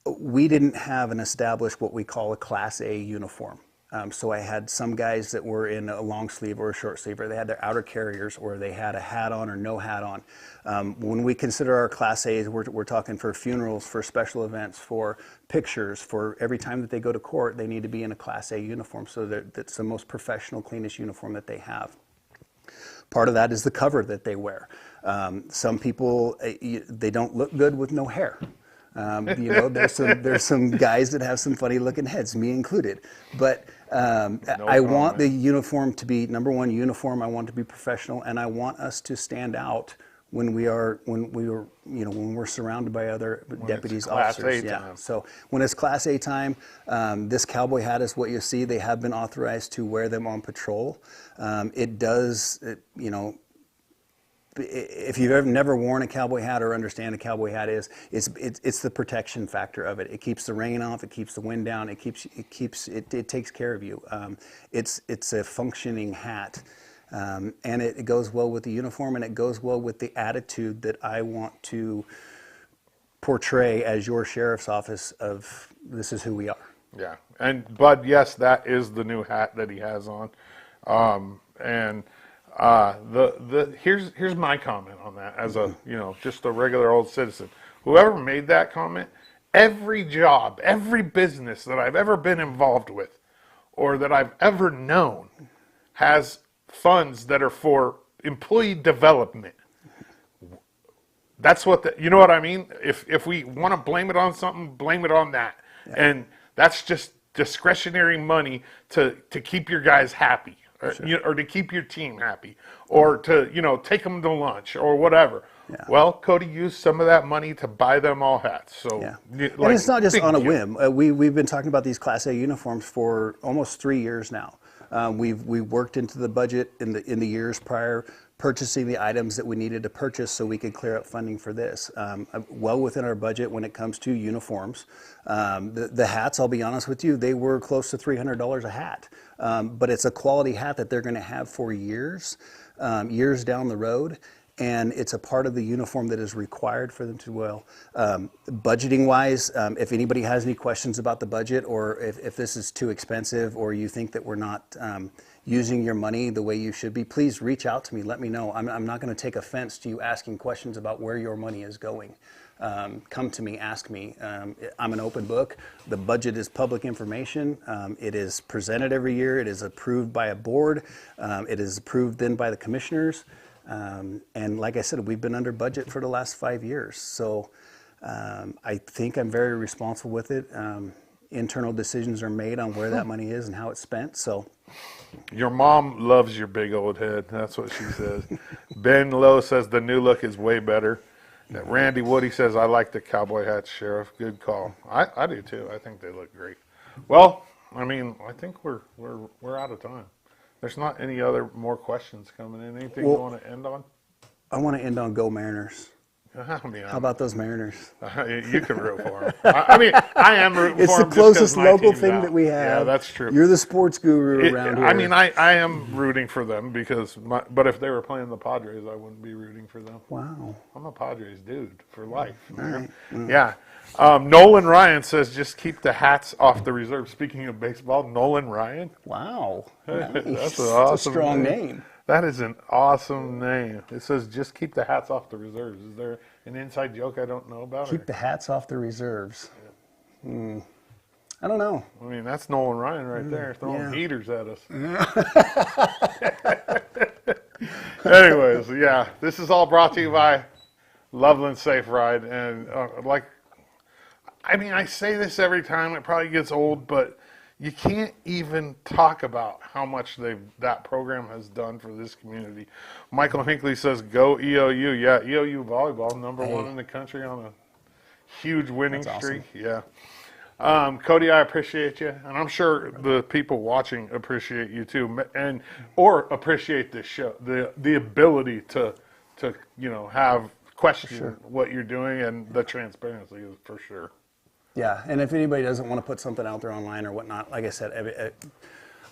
we didn't have an established what we call a Class A uniform. So I had some guys that were in a long sleeve or a short sleeve, or they had their outer carriers, or they had a hat on or no hat on. When we consider our Class A's, we're talking for funerals, for special events, for pictures, for every time that they go to court, they need to be in a Class A uniform, so that's the most professional, cleanest uniform that they have. Part of that is the cover that they wear. Some people, they don't look good with no hair. There's some guys that have some funny looking heads, me included. But I want the uniform to be, number one, uniform. I want it to be professional, and I want us to stand out when we're surrounded by other deputies, officers. Yeah. So when it's Class A time, this cowboy hat is what you see. They have been authorized to wear them on patrol. If you've never worn a cowboy hat or understand a cowboy hat is, it's the protection factor of it. It keeps the rain off. It keeps the wind down. It takes care of you. It's a functioning hat, and it goes well with the uniform, and it goes well with the attitude that I want to portray as your sheriff's office of this is who we are. Yeah, and Bud, yes, that is the new hat that he has on, here's my comment on that as a just a regular old citizen. Whoever made that comment, every job, every business that I've ever been involved with, or that I've ever known, has funds that are for employee development. That's what you know what I mean. If we want to blame it on something, blame it on that, and that's just discretionary money to keep your guys happy. Or to keep your team happy, or to take them to lunch or whatever. Yeah. Well, Cody used some of that money to buy them all hats. So, yeah. And it's not just on a whim. We've been talking about these Class A uniforms for almost 3 years now. We've worked into the budget in the years prior, purchasing the items that we needed to purchase so we could clear up funding for this. Well within our budget when it comes to uniforms. The hats, I'll be honest with you, they were close to $300 a hat. But it's a quality hat that they're going to have for years down the road. and it's a part of the uniform that is required for them to wear. Budgeting wise, if anybody has any questions about the budget, or if this is too expensive, or you think that we're not using your money the way you should be, please reach out to me. Let me know. I'm not going to take offense to you asking questions about where your money is going. Come to me, ask me. I'm an open book. The budget is public information. It is presented every year. It is approved by a board. It is approved then by the commissioners. And like I said, we've been under budget for the last 5 years. So I think I'm very responsible with it. Internal decisions are made on where that money is and how it's spent. So Your mom loves your big old head. That's what she says. Ben Lowe says the new look is way better. Randy Woody says, I like the cowboy hats, Sheriff. Good call. I do too. I think they look great. Well, I mean, I think we're out of time. There's not any other more questions coming in. Anything you want to end on? I want to end on Go Mariners. I mean, How about those Mariners? you can root for them. I mean, I am rooting It's for the them. closest local thing that we have. Yeah, that's true. You're the sports guru around here. I mean, I am rooting for them because, but if they were playing the Padres, I wouldn't be rooting for them. Wow. I'm a Padres dude for life. All right. Yeah. Nolan Ryan says, just keep the hats off the reserve. Speaking of baseball, Nolan Ryan. Wow. Nice. That's an awesome That's a strong name. That is an awesome name. It says, just keep the hats off the reserves. Is there an inside joke I don't know about? Keep the hats off the reserves. I don't know. I mean, that's Nolan Ryan right there, throwing heaters at us. Anyways, yeah, this is all brought to you by Loveland Safe Ride. And I mean, I say this every time. It probably gets old, but you can't even talk about how much that program has done for this community. Michael Hinckley says, go EOU. Yeah, EOU volleyball, number one in the country on a huge winning streak. Yeah. Cody, I appreciate you, and I'm sure the people watching appreciate you too, or appreciate this show, the ability to have question what you're doing, and the transparency is for sure. Yeah, and if anybody doesn't want to put something out there online or whatnot, like I said,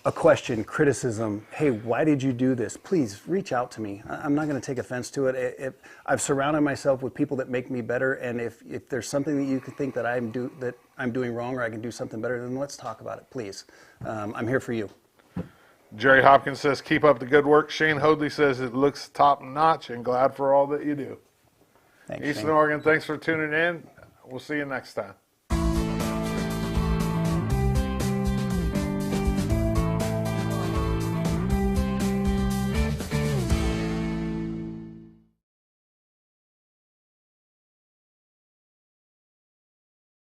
a question, criticism, hey, why did you do this? Please reach out to me. I'm not going to take offense to it. I've surrounded myself with people that make me better, and if there's something that you can think that I'm doing wrong or I can do something better, then let's talk about it, please. I'm here for you. Jerry Hopkins says, keep up the good work. Shane Hoadley says, it looks top notch, and glad for all that you do. Thanks, Eastern Shane. Oregon, thanks for tuning in. We'll see you next time.